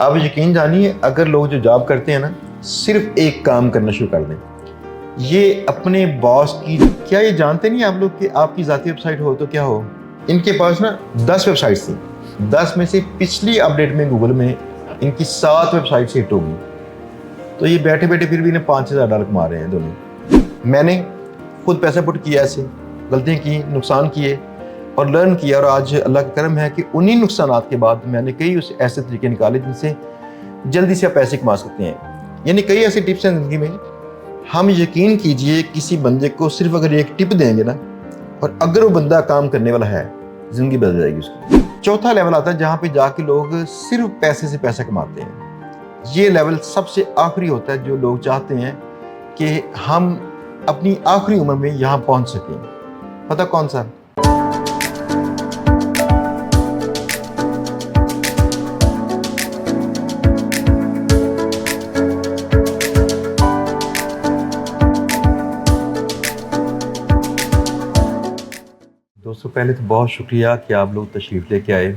आप यकीन जानिए, अगर लोग जो जॉब करते हैं ना, सिर्फ एक काम करना शुरू कर दें, ये अपने बॉस की, क्या ये जानते नहीं आप लोग कि आपकी ज़ाती वेबसाइट हो तो क्या हो? इनके पास ना 10 वेबसाइट्स थी, 10 में से पिछली अपडेट में गूगल में इनकी 7 वेबसाइट हिट होगी। तो ये बैठे बैठे फिर भी इन्हें $5,000 कमा रहे हैं दोनों। मैंने खुद पैसा पुट किया, ऐसे गलतियाँ की, नुकसान किए और लर्न किया, और आज अल्लाह का करम है कि उन्हीं नुकसानात के बाद मैंने कई उस ऐसे तरीके निकाले जिनसे जल्दी से आप पैसे कमा सकते हैं। यानी कई ऐसी टिप्स हैं ज़िंदगी में। हम यकीन कीजिए, किसी बंदे को सिर्फ अगर एक टिप देंगे ना, और अगर वो बंदा काम करने वाला है, ज़िंदगी बदल जाएगी उसकी। चौथा लेवल आता है जहाँ पे जाके लोग सिर्फ पैसे से पैसा कमाते हैं। ये लेवल सबसे आखिरी होता है, जो लोग चाहते हैं कि हम अपनी आखिरी उम्र में यहाँ पहुँच सकें। पता कौन सा? दोस्तों, पहले तो बहुत शुक्रिया कि आप लोग तशरीफ़ लेके आए।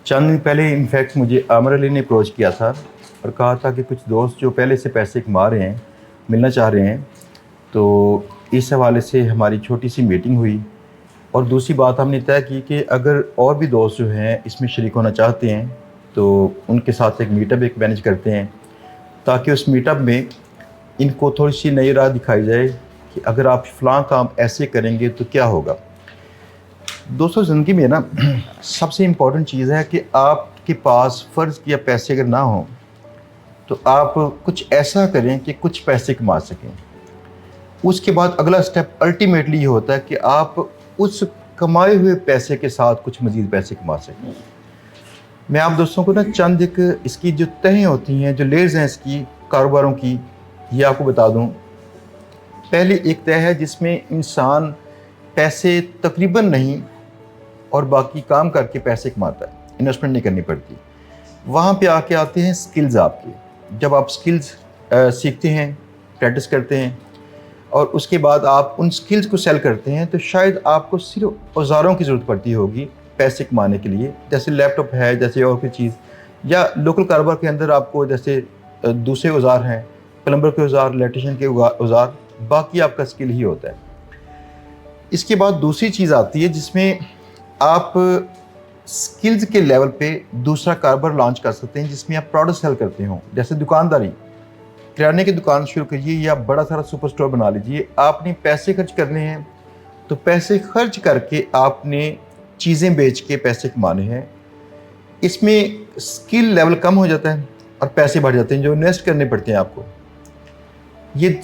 चंद दिन पहले इनफैक्ट मुझे आमिर अली ने अप्रोच किया था और कहा था कि कुछ दोस्त जो पहले से पैसे कमा रहे हैं मिलना चाह रहे हैं। तो इस हवाले से हमारी छोटी सी मीटिंग हुई, और दूसरी बात हमने तय की कि अगर और भी दोस्त जो हैं इसमें शरीक होना चाहते हैं तो उनके साथ एक मीटअप मैनेज करते हैं, ताकि उस मीटअप में इनको थोड़ी सी नई राह दिखाई जाए कि अगर आप फ़लाँ काम ऐसे करेंगे तो क्या होगा। दोस्तों, ज़िंदगी में ना सबसे इम्पॉर्टेंट चीज़ है कि आपके पास फ़र्ज़ किया पैसे अगर ना हो तो आप कुछ ऐसा करें कि कुछ पैसे कमा सकें। उसके बाद अगला स्टेप अल्टीमेटली ये होता है कि आप उस कमाए हुए पैसे के साथ कुछ मज़ीद पैसे कमा सकें। मैं आप दोस्तों को ना चंद एक इसकी जो तहें होती हैं, जो लेयर्स हैं इसकी कारोबारों की, ये आपको बता दूं। पहली एक तह है जिसमें इंसान पैसे तकरीबन नहीं और बाकी काम करके पैसे कमाता है, इन्वेस्टमेंट नहीं करनी पड़ती। वहाँ पे आके आते हैं स्किल्स आपके। जब आप स्किल्स सीखते हैं, प्रैक्टिस करते हैं और उसके बाद आप उन स्किल्स को सेल करते हैं, तो शायद आपको सिर्फ औज़ारों की ज़रूरत पड़ती होगी पैसे कमाने के लिए, जैसे लैपटॉप है, जैसे और कोई चीज़, या लोकल कारोबार के अंदर आपको जैसे दूसरे औज़ार हैं, प्लम्बर के औज़ार, इलेक्ट्रीशियन के औज़ार, बाकी आपका स्किल ही होता है। इसके बाद दूसरी चीज़ आती है जिसमें आप स्किल्स के लेवल पे दूसरा कारोबार लॉन्च कर सकते हैं, जिसमें आप प्रोडक्ट सेल करते हो। जैसे दुकानदारी, किराने की दुकान शुरू करिए या बड़ा सारा सुपर स्टोर बना लीजिए। आपने पैसे खर्च करने हैं तो पैसे खर्च करके आपने चीज़ें बेच के पैसे कमाने हैं। इसमें स्किल लेवल कम हो जाता है और पैसे बढ़ जाते हैं जो इन्वेस्ट करने पड़ते हैं आपको। ये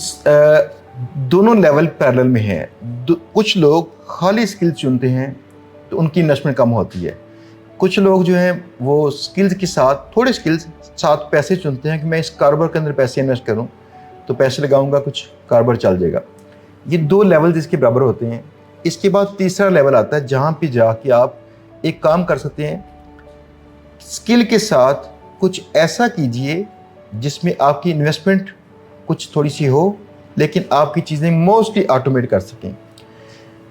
दोनों लेवल पैरेलल में हैं। कुछ लोग खाली स्किल चुनते हैं तो उनकी इन्वेस्टमेंट कम होती है। कुछ लोग जो हैं वो स्किल्स के साथ, थोड़े स्किल्स साथ पैसे चुनते हैं कि मैं इस कारोबार के अंदर पैसे इन्वेस्ट करूं, तो पैसे लगाऊंगा, कुछ कारोबार चल जाएगा। ये दो लेवल इसके बराबर होते हैं। इसके बाद तीसरा लेवल आता है जहां पे जाके आप एक काम कर सकते हैं, स्किल के साथ कुछ ऐसा कीजिए जिसमें आपकी इन्वेस्टमेंट कुछ थोड़ी सी हो, लेकिन आपकी चीज़ें मोस्टली ऑटोमेट कर सकें।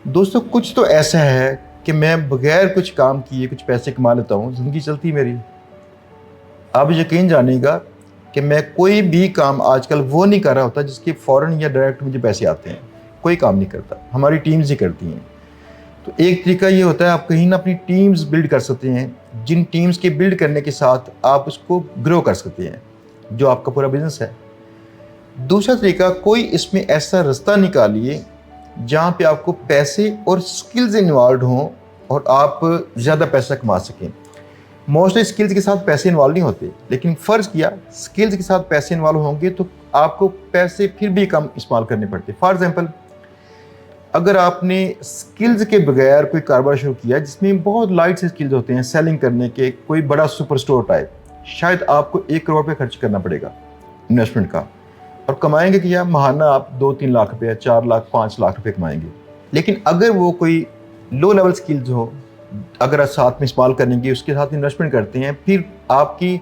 दोस्तों, कुछ तो ऐसा है कि मैं बगैर कुछ काम किए कुछ पैसे कमा लेता हूँ, ज़िंदगी चलती मेरी। आप यकीन जानिएगा कि मैं कोई भी काम आजकल वो नहीं कर रहा होता जिसके फ़ौरन या डायरेक्ट मुझे पैसे आते हैं। कोई काम नहीं करता, हमारी टीम्स ही करती हैं। तो एक तरीका ये होता है, आप कहीं ना अपनी टीम्स बिल्ड कर सकते हैं, जिन टीम्स के बिल्ड करने के साथ आप उसको ग्रो कर सकते हैं, जो आपका पूरा बिजनेस है। दूसरा तरीका, कोई इसमें ऐसा रास्ता निकालिए जहाँ पे आपको पैसे और स्किल्स इन्वॉल्व हों और आप ज़्यादा पैसा कमा सकें। मोस्टली स्किल्स के साथ पैसे इन्वॉल्व नहीं होते, लेकिन फ़र्ज़ किया स्किल्स के साथ पैसे इन्वॉल्व होंगे तो आपको पैसे फिर भी कम इस्तेमाल करने पड़ते। फॉर एग्जांपल, अगर आपने स्किल्स के बगैर कोई कारोबार शुरू किया जिसमें बहुत लाइट से स्किल्स होते हैं सेलिंग करने के, कोई बड़ा सुपर स्टोर टाइप, शायद आपको 1 करोड़ रुपये खर्च करना पड़ेगा इन्वेस्टमेंट का, और कमाएंगे कि या महाना आप 2-3 लाख रुपये, 4 लाख, 5 लाख रुपये कमाएंगे। लेकिन अगर वो कोई लो लेवल स्किल्स हो, अगर आप साथ में इस्तेमाल करेंगे, उसके साथ इन्वेस्टमेंट करते हैं, फिर आपकी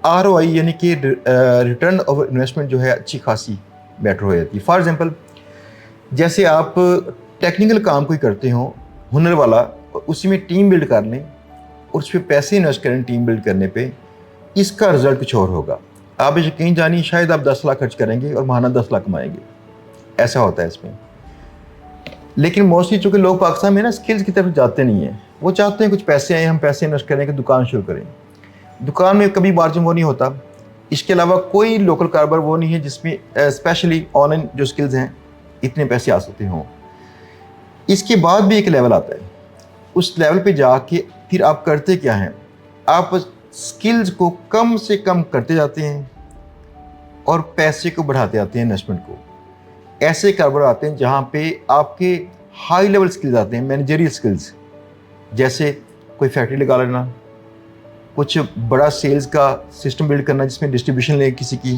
ROI यानी कि रिटर्न ऑफ इन्वेस्टमेंट जो है अच्छी खासी बेटर हो जाती है। फॉर एग्जांपल, जैसे आप टेक्निकल काम कोई करते हो, हुनर वाला, उसी में टीम बिल्ड कर लें और उस पर पैसे इन्वेस्ट करें टीम बिल्ड करने पे, اس کا رزلٹ کچھ اور ہوگا. آپ یقین جانیے شاید آپ 10 لاکھ خرچ کریں گے اور ماہانہ 10 لاکھ کمائیں گے. ایسا ہوتا ہے اس میں. لیکن موسٹلی چونکہ لوگ پاکستان میں نا اسکلز کی طرف جاتے نہیں ہیں. وہ چاہتے ہیں کچھ پیسے آئیں, ہم پیسے انویسٹ کریں کہ دکان شروع کریں. دکان میں کبھی مارجن وہ نہیں ہوتا. اس کے علاوہ کوئی لوکل کاروبار وہ نہیں ہے جس میں اسپیشلی آن لائن جو اسکلز ہیں اتنے پیسے آ سکتے ہوں. اس کے بعد بھی ایک لیول آتا ہے. اس لیول پہ جا کے پھر آپ کرتے کیا ہیں, آپ اسکلز کو کم سے کم کرتے جاتے ہیں اور پیسے کو بڑھاتے آتے ہیں, انویسٹمنٹ کو. ایسے کاروبار آتے ہیں جہاں پہ آپ کے ہائی لیول اسکلز آتے ہیں, مینیجریل اسکلز, جیسے کوئی فیکٹری لگا لینا, کچھ بڑا سیلز کا سسٹم بلڈ کرنا جس میں ڈسٹریبیوشن لے کسی کی,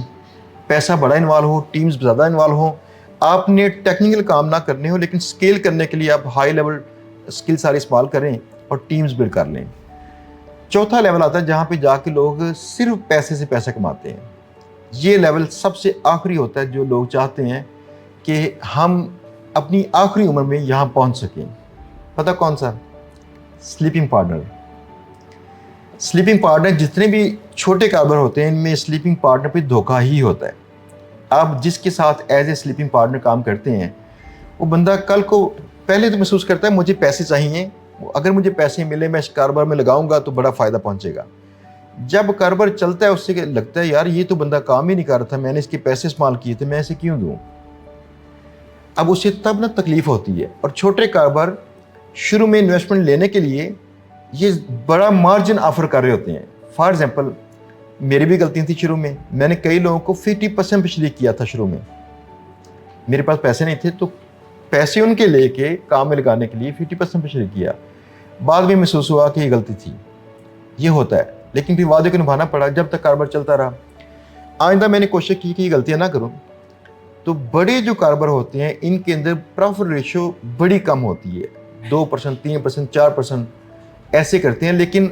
پیسہ بڑا انوالو ہو, ٹیمز زیادہ انوالو ہوں. آپ نے ٹیکنیکل کام نہ کرنے ہو لیکن اسکیل کرنے کے لیے آپ ہائی لیول اسکل سارے استعمال کریں اور ٹیمز بلڈ کر لیں. چوتھا لیول آتا ہے جہاں پہ جا کے لوگ صرف پیسے سے پیسہ کماتے ہیں. یہ لیول سب سے آخری ہوتا ہے جو لوگ چاہتے ہیں کہ ہم اپنی آخری عمر میں یہاں پہنچ سکیں. پتہ کون سا؟ Sleeping partner. سلیپنگ پارٹنر جتنے بھی چھوٹے کاروبار ہوتے ہیں ان میں سلیپنگ پارٹنر پہ دھوکہ ہی ہوتا ہے. آپ جس کے ساتھ ایز اے سلیپنگ پارٹنر کام کرتے ہیں وہ بندہ کل کو پہلے تو محسوس کرتا ہے مجھے پیسے چاہیے, اگر مجھے پیسے ملے میں اس کاروبار میں لگاؤں گا تو بڑا فائدہ پہنچے گا. جب کاروبار چلتا ہے اس سے لگتا ہے یار یہ تو بندہ کام ہی نہیں کر رہا تھا, میں نے اس کے پیسے استعمال کیے تھے, میں اسے کیوں دوں. اب اسے تب نہ تکلیف ہوتی ہے. اور چھوٹے کاروبار شروع میں انویسٹمنٹ لینے کے لیے یہ بڑا مارجن آفر کر رہے ہوتے ہیں. فار ایگزامپل میری بھی غلطی تھی شروع میں, میں نے کئی لوگوں کو 50% پہ شریک کیا تھا. شروع میں میرے پاس پیسے نہیں تھے تو پیسے ان کے لے کے کام میں لگانے کے لیے 50% پہ شریک کیا. بعد میں محسوس ہوا کہ یہ غلطی تھی. یہ ہوتا ہے لیکن پھر وعدے کو نبھانا پڑا جب تک کاروبار چلتا رہا. آئندہ میں نے کوشش کی کہ یہ غلطیاں نہ کروں. تو بڑے جو کاروبار ہوتے ہیں ان کے اندر پروفٹ ریشو بڑی کم ہوتی ہے, 2%, 3%, 4% ایسے کرتے ہیں. لیکن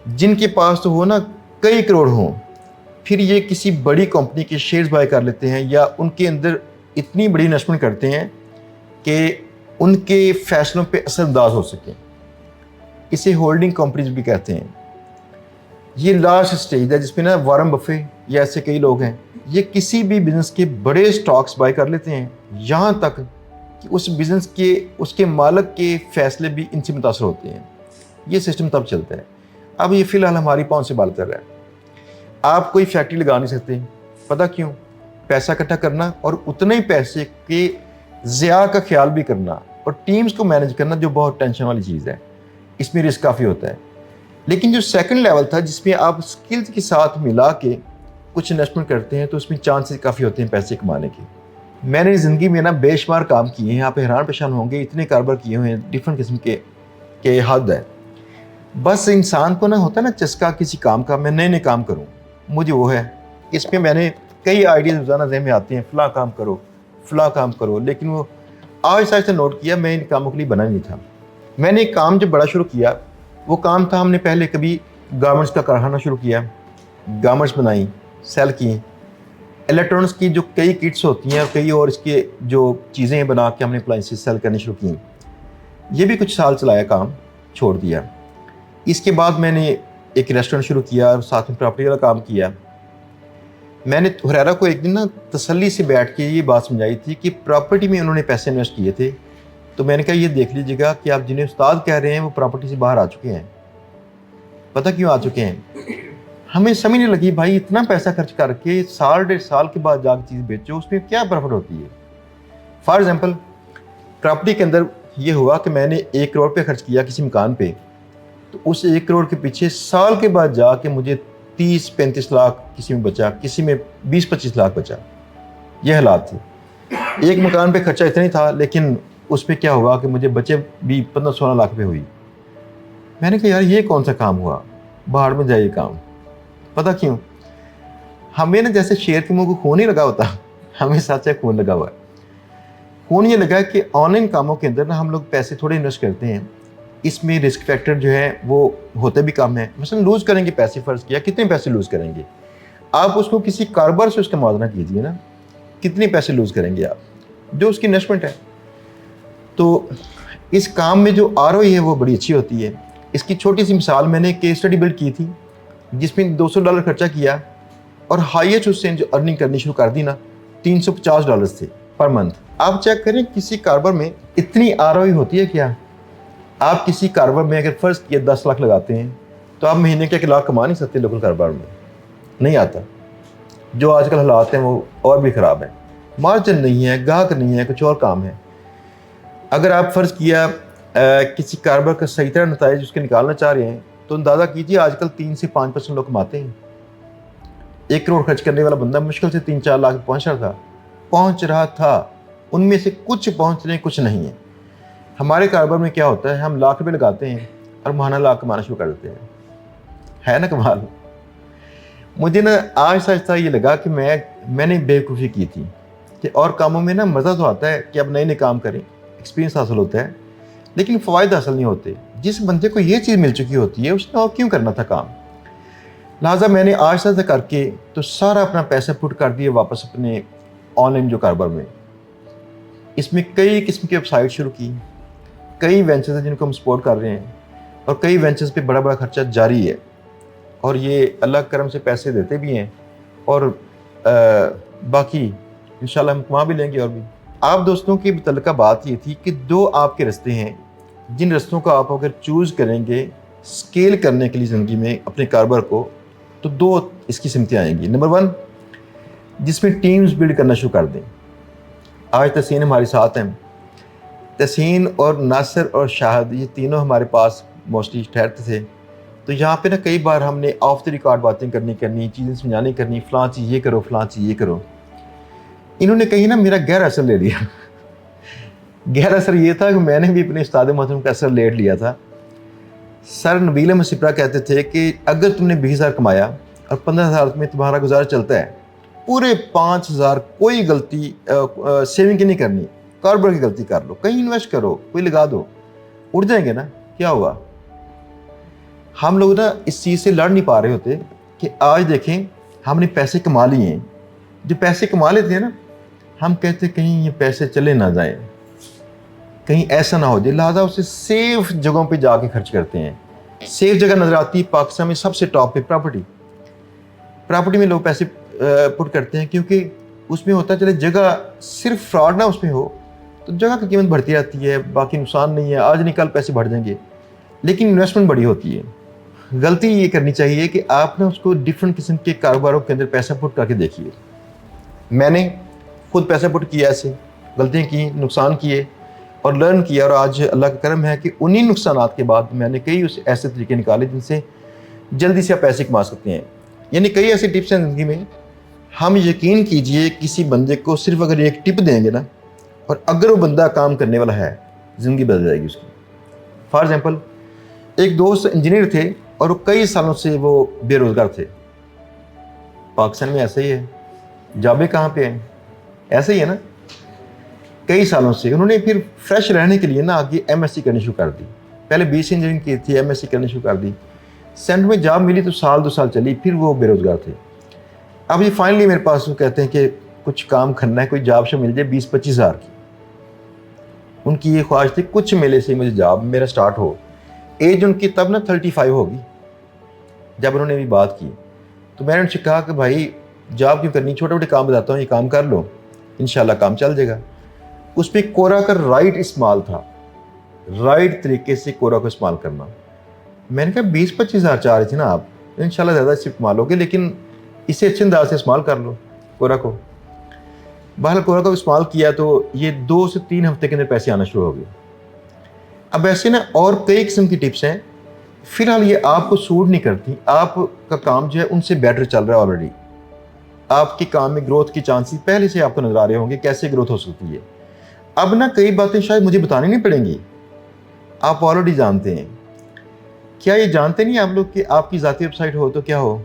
جن کے پاس تو وہ نا کئی کروڑ ہوں پھر یہ کسی بڑی کمپنی کے شیئرز بائی کر لیتے ہیں یا ان کے اندر اتنی بڑی انویسٹمنٹ کرتے ہیں کہ ان کے فیصلوں پہ اثر انداز ہو سکیں. اسے ہولڈنگ کمپنیز بھی کہتے ہیں. یہ لاسٹ سٹیج ہے جس میں نا وارن بفے یا ایسے کئی لوگ ہیں, یہ کسی بھی بزنس کے بڑے سٹاکس بائی کر لیتے ہیں یہاں تک کہ اس بزنس کے اس کے مالک کے فیصلے بھی ان سے متاثر ہوتے ہیں. یہ سسٹم تب چلتا ہے. اب یہ فی الحال ہماری پاؤں سے بال کر رہا ہے. آپ کوئی فیکٹری لگا نہیں سکتے. پتہ کیوں؟ پیسہ اکٹھا کرنا اور اتنے ہی پیسے کے ضیاع کا خیال بھی کرنا اور ٹیمز کو مینیج کرنا جو بہت ٹینشن والی چیز ہے. اس میں رسک کافی ہوتا ہے. لیکن جو سیکنڈ لیول تھا جس میں آپ اسکلز کے ساتھ ملا کے کچھ انویسٹمنٹ کرتے ہیں تو اس میں چانسز کافی ہوتے ہیں پیسے کمانے کے. میں نے زندگی میں نا بے شمار کام کیے ہیں, آپ حیران پریشان ہوں گے, اتنے کاروبار کیے ہوئے ہیں ڈفرینٹ قسم کے حد ہے. بس انسان کو نہ ہوتا ہے نا چسکا کسی کام کا, میں نئے نئے کام کروں, مجھے وہ ہے. اس میں میں نے کئی آئیڈیاز روزانہ ذہن میں آتے ہیں, فلاں کام کرو فلاں کام کرو, لیکن وہ آہستہ آہستہ نوٹ کیا میں ان کاموں کے لیے بنا نہیں تھا. میں نے ایک کام جب بڑا شروع کیا وہ کام تھا ہم نے پہلے کبھی گارمنٹس کا کارخانہ شروع کیا, گارمنٹس بنائیں, سیل کی. الیکٹرانکس کی جو کئی کٹس ہوتی ہیں اور کئی اور اس کے جو چیزیں بنا کے ہم نے اپلائنسز سیل کرنے شروع کی. یہ بھی کچھ سال چلایا, کام چھوڑ دیا. اس کے بعد میں نے ایک ریسٹورنٹ شروع کیا اور ساتھ میں پراپرٹی والا کام کیا. میں نے ہریرا کو ایک دن نا تسلی سے بیٹھ کے یہ بات سمجھائی تھی کہ پراپرٹی میں انہوں نے پیسے انویسٹ کیے تھے, تو میں نے کہا یہ دیکھ لیجیے گا کہ آپ جنہیں استاد کہہ رہے ہیں وہ پراپرٹی سے باہر آ چکے ہیں. پتہ کیوں آ چکے ہیں؟ ہمیں سمجھ نہیں لگی بھائی اتنا پیسہ خرچ کر کے سال 1.5 سال کے بعد جا کے چیز بیچو, اس میں کیا پروفٹ ہوتی ہے. فار ایگزامپل پراپرٹی کے اندر یہ ہوا کہ میں نے 1 کروڑ پہ خرچ کیا کسی مکان پہ, تو اس 1 کروڑ کے پیچھے سال کے بعد جا کے مجھے 30-35 لاکھ کسی میں بچا, کسی میں 20-25 لاکھ بچا. یہ حالات تھے. ایک مکان پہ خرچہ اتنا ہی تھا لیکن اس پہ کیا ہوا کہ مجھے بچے بھی 15-16 لاکھ پہ ہوئی. میں نے کہا یار یہ کون سا کام ہوا, باہر میں جائے کام. پتہ کیوں؟ ہمیں نا جیسے شیر کے منہ کو خون نہیں لگا ہوتا, ہمیں سچ ہے خون لگا ہوا ہے. خون یہ لگا ہے کہ آن لائن کاموں کے اندر نا ہم لوگ پیسے تھوڑے انویسٹ کرتے ہیں, اس میں رسک فیکٹر جو ہے وہ ہوتے بھی کم ہے. مثلا لوز کریں گے پیسے, فرض کیا کتنے پیسے لوز کریں گے آپ, اس کو کسی کاروبار سے اس کا موازنہ کیجیے نا, کتنے پیسے لوز کریں گے آپ جو اس کی انویسٹمنٹ ہے. تو اس کام میں جو ROI ہے وہ بڑی اچھی ہوتی ہے. اس کی چھوٹی سی مثال میں نے کیس اسٹڈی بلڈ کی تھی जिसमें $200 खर्चा किया और हाईएस्ट उससे जो अर्निंग करनी शुरू कर दी ना, $350 थे पर मंथ। आप चेक करें किसी कारोबार में इतनी आरओआई होती है क्या? आप किसी कारोबार में अगर फ़र्ज़ किया 10 लाख लगाते हैं तो आप महीने के 1 लाख कमा नहीं सकते लोकल कारोबार में, नहीं आता। जो आजकल हालात हैं वो और भी ख़राब हैं, मार्जिन नहीं है, ग्राहक नहीं है, कुछ और काम है। अगर आप फ़र्ज़ किया किसी कारोबार का सही तरह नताइज उसके निकालना चाह रहे हैं तो अंदाज़ा कीजिए आजकल 3 से 5% लोग कमाते हैं। 1 करोड़ खर्च करने वाला बंदा मुश्किल से 3-4 लाख पहुँच रहा था। उनमें से कुछ पहुँच रहे हैं, कुछ नहीं है। हमारे कारोबार में क्या होता है, हम लाख रुपये लगाते हैं और महाना लाख कमाना शुरू कर देते हैं। है ना कमाल? मुझे ना आहिस्ता आहिस्ता ये लगा कि मैंने बेवकूफ़ी की थी कि और कामों में ना मज़ा तो आता है कि अब नए नए काम करें, एक्सपीरियंस हासिल होता है, लेकिन फ़वाइद हासिल नहीं होते। जिस बंदे को ये चीज़ मिल चुकी होती है उसने और क्यों करना था काम। लिहाजा मैंने आहिस्ता आहिस्ता करके तो सारा अपना पैसा पुट कर दिया वापस अपने ऑनलाइन जो कारोबार में। इसमें कई किस्म की वेबसाइट शुरू की, कई वेंचर्स हैं जिनको हम सपोर्ट कर रहे हैं और कई वेंचर्स पे बड़ा बड़ा खर्चा जारी है और ये अल्लाह करम से पैसे देते भी हैं और बाकी इंशाल्लाह हम कमा भी लेंगे। और भी आप दोस्तों की मुतल्लिका बात ये थी कि 2 आपके रास्ते हैं जिन रास्तों को आप अगर चूज़ करेंगे स्केल करने के लिए ज़िंदगी में अपने कारोबार को, तो 2 इसकी सिमतें आएंगी। नंबर 1, जिसमें टीम्स बिल्ड करना शुरू कर दें। आज तहसीन हमारे साथ हैं। तहसीन और नासिर और शाहिद ये तीनों हमारे पास मोस्टली ठहरते थे, तो यहाँ पे ना कई बार हमने ऑफ द रिकॉर्ड बातें करनी, चीज़ें समझानी करनी, फ़लाँ चीज़ ये करो, फ़लाँ चीज़ ये करो। इन्होंने कहीं ना मेरा गहरा असर ले लिया। गहरा असर ये था कि मैंने भी अपने उस्ताद मोहतरम का असर ले लिया था। सर नबील अहमद सिपरा कहते थे कि अगर तुमने 20,000 कमाया और 15,000 में तुम्हारा गुजारा चलता है, पूरे 5,000 कोई गलती सेविंग की नहीं करनी, कारोबार की गलती कर लो, कहीं इन्वेस्ट करो, कोई लगा दो, उड़ जाएंगे ना। क्या हुआ? हम लोग ना इस चीज़ से लड़ नहीं पा रहे होते कि आज देखें हमने पैसे कमा लिए हैं। जो पैसे कमा लेते हैं ना, हम कहते कहीं ये पैसे चले ना जाएं, कहीं ऐसा ना हो जाए, लिहाजा उसे सेफ जगहों पे जाके खर्च करते हैं। सेफ जगह नज़र आती है पाकिस्तान में सबसे टॉप पे प्रॉपर्टी में लोग पैसे पुट करते हैं, क्योंकि उसमें होता चले जगह सिर्फ फ्रॉड ना उसमें हो तो जगह की कीमत बढ़ती रहती है, बाकी नुकसान नहीं है, आज नहीं कल पैसे बढ़ जाएंगे, लेकिन इन्वेस्टमेंट बड़ी होती है। गलती ये करनी चाहिए कि आप ना उसको डिफरेंट किस्म के कारोबारों के अंदर पैसा पुट करके देखिए। मैंने खुद पैसा पुट किया, ऐसे गलतियाँ की, नुकसान किए और लर्न किया, और आज अल्लाह का करम है कि उन्हीं नुकसानात के बाद मैंने कई उस ऐसे तरीके निकाले जिनसे जल्दी से आप पैसे कमा सकते हैं। यानी कई ऐसी टिप्स हैं ज़िंदगी में। हम यकीन कीजिए किसी बंदे को सिर्फ अगर एक टिप देंगे ना, और अगर वो बंदा काम करने वाला है, ज़िंदगी बदल जाएगी उसकी। फॉर एग्ज़ाम्पल, एक दोस्त इंजीनियर थे और वो कई सालों से वो बेरोज़गार थे। पाकिस्तान में ऐसा ही है, जॉबें कहाँ पे हैं, ऐसे ही है ना। कई सालों से उन्होंने फिर फ्रेश रहने के लिए ना आगे एमएससी करनी शुरू कर दी। पहले बीएससी इंजीनियरिंग की थी, एमएससी करनी शुरू कर दी। सेंटर में जॉब मिली तो 1-2 साल चली, फिर वो बेरोज़गार थे। अब ये फाइनली मेरे पास वो कहते हैं कि कुछ काम करना है, कोई जॉब से मिल जाए 20-25 हज़ार की। उनकी ये ख्वाहिश थी कुछ मिले से मुझे जॉब मेरा स्टार्ट हो। एज उनकी तब ना 35 होगी जब उन्होंने भी बात की। तो मैंने उनसे कहा कि भाई जॉब क्यों करनी, छोटे छोटे काम बताता हूँ, ये काम कर लो, इंशाल्लाह काम चल जाएगा। उस पर कोरा का राइट इस्तेमाल था, राइट तरीके से कोरा को इस्तेमाल करना। मैंने कहा 20-25 हज़ार चाह रहे थे ना आप, इंशाल्लाह ज़्यादा इससे इस्तेमाल, लेकिन इसे अच्छे अंदाज से इस्तेमाल कर लो कोरा को। बहरहाल कोरा को इस्तेमाल किया तो ये 2 से 3 हफ्ते के अंदर पैसे आना शुरू हो गए। अब ऐसे ना और कई किस्म की टिप्स हैं, फिलहाल ये आपको सूट नहीं करती, आपका काम जो है उनसे बेटर चल रहा है ऑलरेडी, आपके काम में ग्रोथ की चांसेस पहले से आपको नजर आ रहे होंगे कैसे ग्रोथ हो सकती है। अब ना कई बातें शायद मुझे बतानी नहीं पड़ेंगी, आप ऑलरेडी जानते हैं। क्या ये जानते नहीं आप लोग कि आपकी ज़ाती वेबसाइट हो तो क्या हो?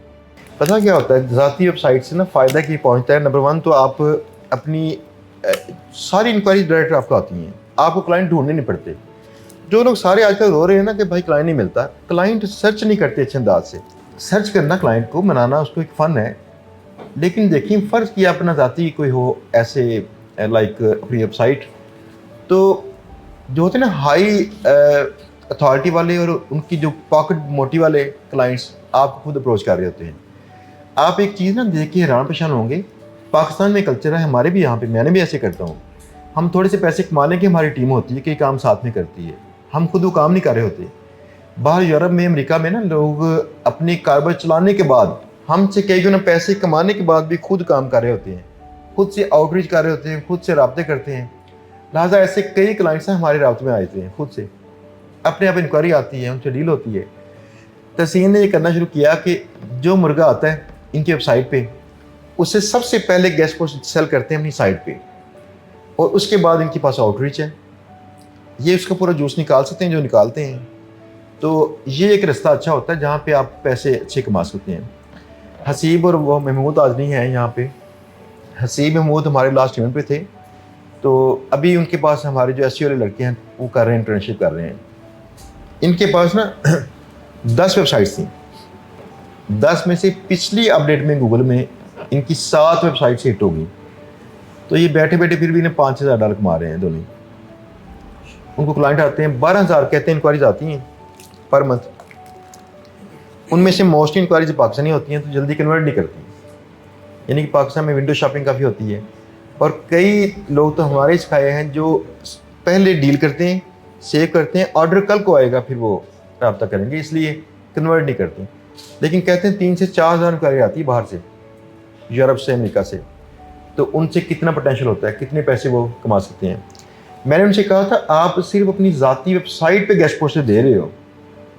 पता क्या होता है ज़ाती वेबसाइट से ना फ़ायदा क्या पहुंचता है। नंबर 1 तो आप अपनी सारी इंक्वायरीज डायरेक्ट आपको आती हैं, आपको क्लाइंट ढूंढने नहीं पड़ते। जो लोग सारे आजकल रो रहे हैं ना कि भाई क्लाइंट नहीं मिलता, क्लाइंट सर्च नहीं करते अच्छे अंदाज से। सर्च करना, क्लाइंट को मनाना, उसको एक फ़न है। लेकिन देखिए फ़र्ज़ किया अपना ज़ाती कोई हो ऐसे लाइक अपनी वेबसाइट, तो जो होते हैं ना हाई اتھارٹی والے اور ان کی جو پاکٹ موٹی والے کلائنٹس آپ کو خود اپروچ کر رہے ہوتے ہیں. آپ ایک چیز نا دیکھ کے حیران پریشان ہوں گے, پاکستان میں کلچر ہے, ہمارے بھی یہاں پہ, میں نے بھی ایسے کرتا ہوں. ہم تھوڑے سے پیسے کما لیں کہ ہماری ٹیم ہوتی ہے کہ کام ساتھ میں کرتی ہے, ہم خود وہ کام نہیں کر رہے ہوتے. باہر یورپ میں, امریکہ میں نا لوگ اپنے کاروبار چلانے کے بعد, ہم سے کئی گنا پیسے کمانے کے بعد بھی خود کام کر رہے ہوتے ہیں, خود سے آؤٹ ریچ کر رہے ہوتے ہیں, خود سے رابطے کرتے ہیں. لہٰذا ایسے کئی کلائنٹس ہیں ہمارے رابطے میں آتے ہیں, خود سے اپنے آپ انکوائری آتی ہے, ان سے ڈیل ہوتی ہے. تحسین نے یہ کرنا شروع کیا کہ جو مرغہ آتا ہے ان کی ویب سائٹ پہ, اسے سب سے پہلے گیسٹ پوسٹ سیل کرتے ہیں اپنی سائٹ پہ, اور اس کے بعد ان کے پاس آؤٹ ریچ ہے, یہ اس کا پورا جوس نکال سکتے ہیں جو نکالتے ہیں. تو یہ ایک رستہ اچھا ہوتا ہے جہاں پہ آپ پیسے اچھے کما سکتے ہیں. حسیب اور وہ محمود آج نہیں ہیں یہاں پہ. حسیب محمود ہمارے لاسٹ ایونٹ پہ تھے, تو ابھی ان کے پاس ہمارے جو ایس سی والے لڑکے ہیں وہ کر رہے ہیں, انٹرنشپ کر رہے ہیں. ان کے پاس نا 10 ویب سائٹس تھیں, 10 میں سے پچھلی اپڈیٹ میں گوگل میں ان کی 7 ویب سائٹ سے ہٹ ہو گئی. تو یہ بیٹھے بیٹھے پھر بھی انہیں $5,000 کما رہے ہیں دونوں. ان کو کلائنٹ آتے ہیں 12,000 کہتے ہیں انکوائریز آتی ہیں پر منتھ. ان میں سے موسٹلی انکوائریز پاکستانی ہوتی ہیں تو جلدی کنورٹ نہیں کرتی, یعنی کہ پاکستان میں ونڈو شاپنگ کافی ہوتی ہے. اور کئی لوگ تو ہمارے سکھائے ہیں جو پہلے ڈیل کرتے ہیں, سیو کرتے ہیں, آرڈر کل کو آئے گا پھر وہ رابطہ کریں گے, اس لیے کنورٹ نہیں کرتے. لیکن کہتے ہیں 3,000 سے 4,000 انکوائری آتی ہے باہر سے, یورپ سے, امریکہ سے. تو ان سے کتنا پوٹینشیل ہوتا ہے, کتنے پیسے وہ کما سکتے ہیں. میں نے ان سے کہا تھا آپ صرف اپنی ذاتی ویب سائٹ پہ گیسٹ پوسٹ دے رہے ہو,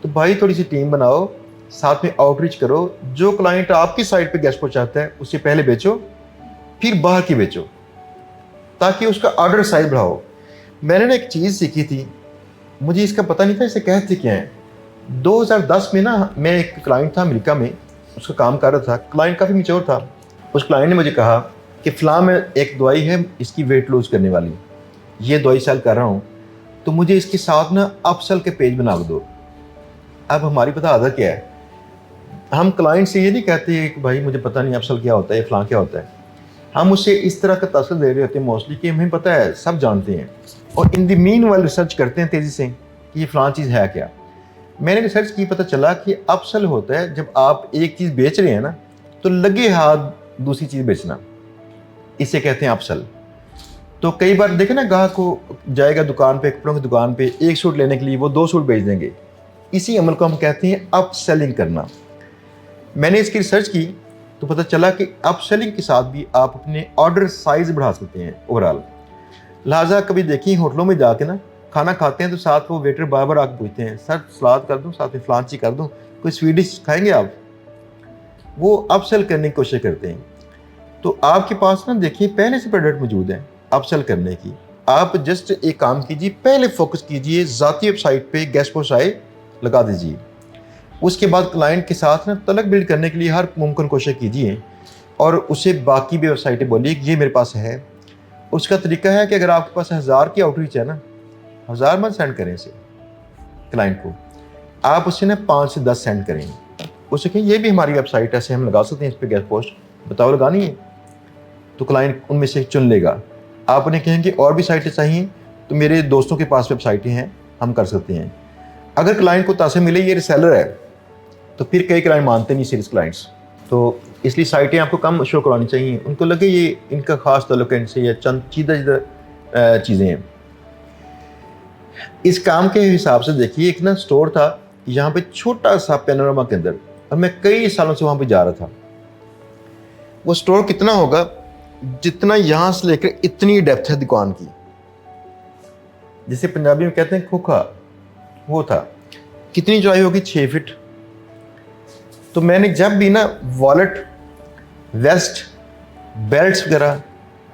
تو بھائی تھوڑی سی ٹیم بناؤ, ساتھ میں آؤٹ ریچ کرو. جو کلائنٹ آپ کی سائٹ پہ گیسٹ پوسٹ چاہتا ہے اس سے پہلے بیچو, پھر باہر کی بیچو, تاکہ اس کا آرڈر سائز بڑھاؤ. میں نے نا ایک چیز سیکھی تھی, مجھے اس کا پتہ نہیں تھا اسے کہتے کیا ہیں. 2010 میں نا میں ایک کلائنٹ تھا امریکہ میں, اس کا کام کر رہا تھا. کلائنٹ کافی میچور تھا. اس کلائنٹ نے مجھے کہا کہ فلاں میں ایک دوائی ہے اس کی ویٹ لوز کرنے والی, یہ دوائی سیل کر رہا ہوں, تو مجھے اس کے ساتھ نا اپ سیل کے پیج بنا دو. اب ہماری پتہ عادت کیا ہے, ہم کلائنٹ سے یہ نہیں کہتے کہ بھائی مجھے پتہ نہیں اپ سیل کیا ہوتا ہے, فلاں کیا ہوتا ہے. ہم اسے اس طرح کا تاثر دے رہے ہوتے ہیں موسٹلی کہ ہمیں پتہ ہے, سب جانتے ہیں, اور ان دی مین وائل ریسرچ کرتے ہیں تیزی سے کہ یہ فلاں چیز ہے کیا. میں نے ریسرچ کی, پتہ چلا کہ اپ سیل ہوتا ہے جب آپ ایک چیز بیچ رہے ہیں نا تو لگے ہاتھ دوسری چیز بیچنا, اسے کہتے ہیں اپ سیل. تو کئی بار دیکھیں نا, گاہک کو جائے گا دکان پہ, کپڑوں کی دکان پہ, ایک سوٹ لینے کے لیے وہ 2 سوٹ بیچ دیں گے. اسی عمل کو ہم کہتے ہیں اپ سیلنگ کرنا. میں نے اس کی ریسرچ کی تو پتہ چلا کہ اپ سیلنگ کے ساتھ بھی آپ اپنے آرڈر سائز بڑھا سکتے ہیں اوور آل. لہٰذا کبھی دیکھیں ہوٹلوں میں جا کے نا کھانا کھاتے ہیں تو ساتھ وہ ویٹر بار بار آ کے پوچھتے ہیں, سر سلاد کر دوں, ساتھ میں فلان چیز کر دوں, کوئی سویٹ ڈش کھائیں گے آپ. وہ اپ سیل کرنے کی کوشش کرتے ہیں. تو آپ کے پاس نا دیکھیے پہلے سے پروڈکٹ موجود ہیں اپ سیل کرنے کی. آپ جسٹ ایک کام کیجیے, پہلے فوکس کیجیے ذاتی ویب سائٹ پہ گیسٹ پوسٹ آئے لگا دیجیے. اس کے بعد کلائنٹ کے ساتھ نا تعلق بلڈ کرنے کے لیے ہر ممکن کوشش کیجیے, اور اسے باقی بھی ویب سائٹیں بولیے کہ یہ میرے پاس ہے. اس کا طریقہ ہے کہ اگر آپ کے پاس 1000 کی آؤٹ ریچ ہے نا, 1000 من سینڈ کریں اسے کلائنٹ کو, آپ اسے نا 5 سے 10 سینڈ کریں. اسے کہیں یہ بھی ہماری ویب سائٹ ایسے ہم لگا سکتے ہیں اس پہ گیسٹ پوسٹ, بتاؤ لگانی ہے. تو کلائنٹ ان میں سے چن لے گا. آپ انہیں کہیں کہ اور بھی سائٹیں چاہیے تو میرے دوستوں کے پاس ویب سائٹیں ہیں, ہم کر سکتے ہیں. اگر کلائنٹ کو تاثر ملے یہ ریسیلر ہے تو پھر کئی کلائنٹ مانتے نہیں سیلس کلائنٹس, تو اس لیے سائٹیں آپ کو کم شو کرانی چاہیے. ان کو لگے یہ ان کا خاص تعلق ہے ان سے, یا چند چیزیں ہیں. اس کام کے حساب سے دیکھیے, ایک نا اسٹور تھا یہاں پہ چھوٹا سا پینورما کے اندر, اور میں کئی سالوں سے وہاں پہ جا رہا تھا. وہ اسٹور کتنا ہوگا, جتنا یہاں سے لے کر اتنی ڈیپتھ ہے دکان کی, جسے پنجابی میں کہتے ہیں کھوکھا, وہ تھا. کتنی چوڑائی ہوگی, 6 فٹ. تو میں نے جب بھی نا والٹ, ویسٹ, بیلٹس وغیرہ,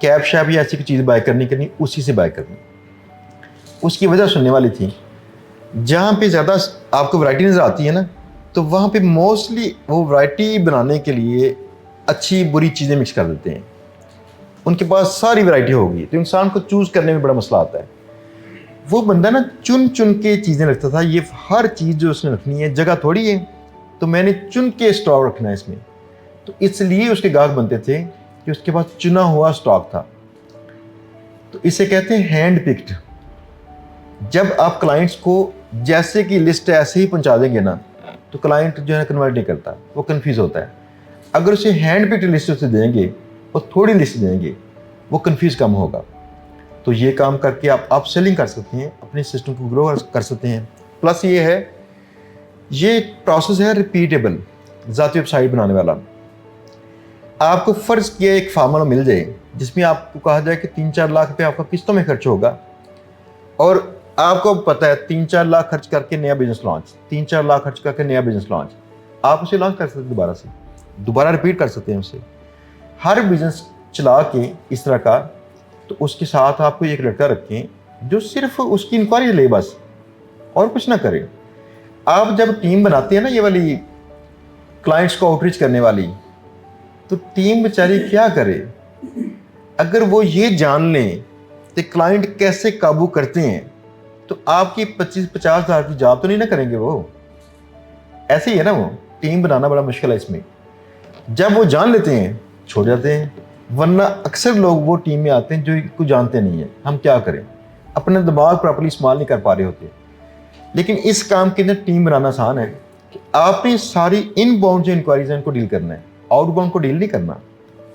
کیپ شیپ یا ایسی کوئی چیز بائی کرنی اسی سے بائی کرنی. اس کی وجہ سننے والی تھی, جہاں پہ زیادہ آپ کو ورائٹی نظر آتی ہے نا, تو وہاں پہ موسٹلی وہ ورائٹی بنانے کے لیے اچھی بری چیزیں مکس کر دیتے ہیں. ان کے پاس ساری ورائٹی ہوگی تو انسان کو چوز کرنے میں بڑا مسئلہ آتا ہے. وہ بندہ نا چن کے چیزیں رکھتا تھا, یہ ہر چیز جو اس نے رکھنی ہے, جگہ تھوڑی ہے, تو میں نے چن کے اسٹاک رکھنا ہے اس میں. تو اس لیے اس کے گاہک بنتے تھے کہ اس کے پاس چنا ہوا اسٹاک تھا. تو اسے کہتے ہیں ہینڈ پکڈ. جب آپ کلائنٹس کو जैसे कि लिस्ट ऐसे ही पहुंचा देंगे ना तो क्लाइंट जो है कन्वर्ट नहीं करता, वो कंफ्यूज होता है। अगर उसे हैंड पिक्ड लिस्ट उसे देंगे और थोड़ी लिस्ट देंगे, वो कंफ्यूज कम होगा। तो ये काम करके आप अप सेलिंग कर सकते हैं, अपने सिस्टम को ग्रो कर सकते हैं। प्लस ये है, ये प्रोसेस है रिपीटेबल, ज़ाती वेबसाइट बनाने वाला। आपको फ़र्ज़ किया एक फार्मूला मिल जाए जिसमें आपको कहा जाए कि 3-4 लाख रुपये आपका किस्तों में खर्च होगा, और आपको पता है 3-4 लाख खर्च करके नया बिजनेस लॉन्च, 3-4 लाख खर्च करके नया बिजनेस लॉन्च, आप उसे लॉन्च कर सकते हैं, दोबारा रिपीट कर सकते हैं उसे। हर बिजनेस चला के इस तरह का, तो उसके साथ आपको एक लड़का रखें जो सिर्फ उसकी इंक्वायरी ले बस, और कुछ ना करे। आप जब टीम बनाते हैं ना ये वाली क्लाइंट्स को आउटरीच करने वाली, तो टीम बेचारी क्या करे? अगर वो ये जान लें कि क्लाइंट कैसे काबू करते हैं, तो आपकी 25-50 हज़ार की जॉब तो नहीं ना करेंगे वो। ऐसे ही है ना, वो टीम बनाना बड़ा मुश्किल है इसमें। जब वो जान लेते हैं छोड़ जाते हैं, वरना अक्सर लोग वो टीम में आते हैं जो इनको जानते नहीं है। हम क्या करें, अपने दिमाग प्रॉपर्ली इस्तेमाल नहीं कर पा रहे होते। लेकिन इस काम के अंदर टीम बनाना आसान है कि आपने सारी इन बाउंड जो इंक्वायरीज हैं इनको डील करना है, आउटबाउंड को डील नहीं करना।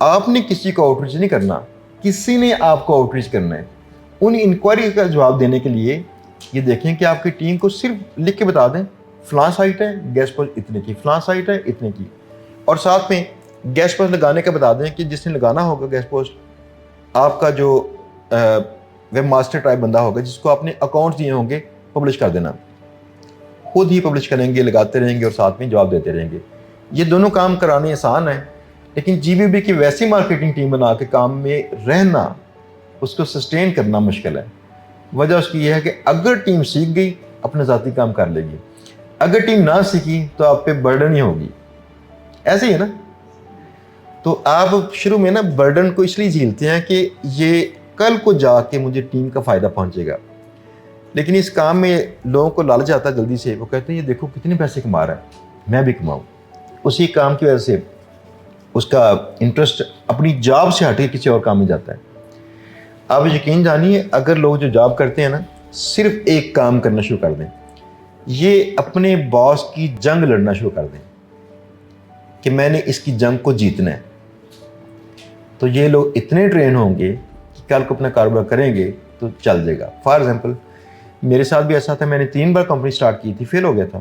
आपने किसी को आउटरीच नहीं करना, किसी ने आपको आउटरीच करना है। उन इंक्वायरी का जवाब देने के लिए ये देखें कि आपकी टीम को सिर्फ लिख के बता दें, फलां साइट है गेस्ट पोस्ट इतने की, फलां साइट है इतने की, और साथ में गेस्ट पोस्ट लगाने का बता दें कि जिसने लगाना होगा गेस्ट पोस्ट, आपका जो वेब मास्टर टाइप बंदा होगा जिसको आपने अकाउंट दिए होंगे, पब्लिश कर देना। खुद ही पब्लिश करेंगे, लगाते रहेंगे और साथ में जवाब देते रहेंगे। ये दोनों काम कराने आसान है, लेकिन जीबीबी की वैसी मार्केटिंग टीम बना के काम में रहना, उसको सस्टेन करना मुश्किल है। वजह उसकी यह है कि अगर टीम सीख गई अपना ज़ाती काम कर लेगी, अगर टीम ना सीखी तो आप पे बर्डन ही होगी। ऐसे ही है ना। तो आप शुरू में ना बर्डन को इसलिए झेलते हैं कि ये कल को जाके मुझे टीम का फ़ायदा पहुंचेगा। लेकिन इस काम में लोगों को लालच आता है जल्दी से, वो कहते हैं ये देखो कितने पैसे कमा रहा है, मैं भी कमाऊँ। उसी काम की वजह से उसका इंटरेस्ट अपनी जॉब से हट के किसी और काम में जाता है। आप यकीन जानिए, अगर लोग जो जॉब करते हैं ना, सिर्फ एक काम करना शुरू कर दें, ये अपने बॉस की जंग लड़ना शुरू कर दें कि मैंने इसकी जंग को जीतना है, तो ये लोग इतने ट्रेन होंगे कि कल को अपना कारोबार करेंगे तो चल जाएगा। फॉर एग्जांपल मेरे साथ भी ऐसा था, मैंने 3 बार कंपनी स्टार्ट की थी, फेल हो गया था।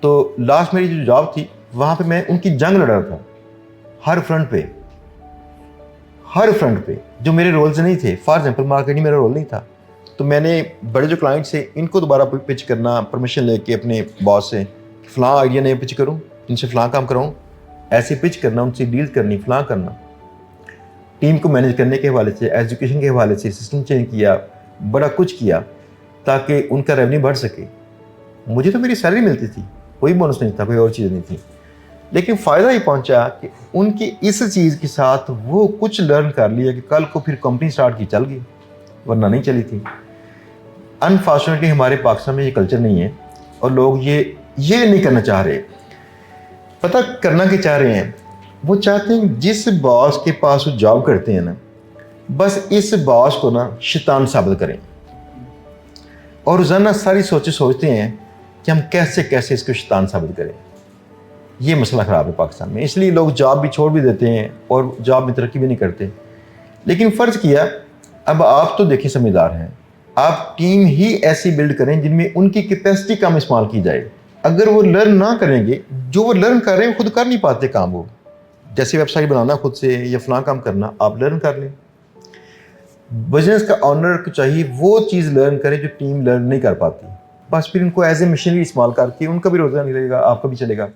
तो लास्ट मेरी जो जॉब थी वहाँ पे मैं उनकी जंग लड़ रहा था, हर फ्रंट पे जो मेरे रोल्स नहीं थे। फॉर एग्जांपल मार्केटिंग मेरा रोल नहीं था, तो मैंने बड़े जो क्लाइंट्स थे इनको दोबारा पिच करना, परमिशन लेके अपने बॉस से फ़लाँ आइडिया नहीं पिच करूँ, इनसे फ़लाँ काम कराऊँ, ऐसे पिच करना, उनसे डील करनी, फ़लाँ करना। टीम को मैनेज करने के हवाले से, एजुकेशन के हवाले से सिस्टम चेंज किया, बड़ा कुछ किया ताकि उनका रेवेन्यू बढ़ सके। मुझे तो मेरी सैलरी मिलती थी, कोई बोनस नहीं था, कोई और चीज़ नहीं थी, लेकिन फ़ायदा ही पहुंचा कि उनकी इस चीज़ के साथ वो कुछ लर्न कर लिया कि कल को फिर कंपनी स्टार्ट की चल गई, वरना नहीं चली थी। अनफॉर्चुनेटली हमारे पाकिस्तान में ये कल्चर नहीं है और लोग ये नहीं करना चाह रहे। पता करना क्या चाह रहे हैं, वो चाहते हैं जिस बॉस के पास वो जॉब करते हैं ना, बस इस बॉस को ना शैतान साबित करें, और रोज़ाना सारी सोचते हैं कि हम कैसे कैसे इसको शैतान साबित करें। ये मसला ख़राब है पाकिस्तान में, इसलिए लोग जॉब भी छोड़ भी देते हैं और जॉब में तरक्की भी नहीं करते। लेकिन फ़र्ज़ किया, अब आप तो देखिए समझदार हैं, आप टीम ही ऐसी बिल्ड करें जिनमें उनकी कैपेसिटी कम इस्तेमाल की जाए। अगर वो लर्न ना करेंगे, जो वो लर्न कर रहे हैं खुद कर नहीं पाते काम, वो जैसे वेबसाइट बनाना खुद से या फलां काम करना, आप लर्न कर लें। बिजनेस का ऑनर को चाहिए वो चीज़ लर्न करे जो टीम लर्न नहीं कर पाती, बस फिर उनको एज ए मशीनरी इस्तेमाल करके उनका भी रोज़गार नहीं रहेगा, आपका भी चलेगा।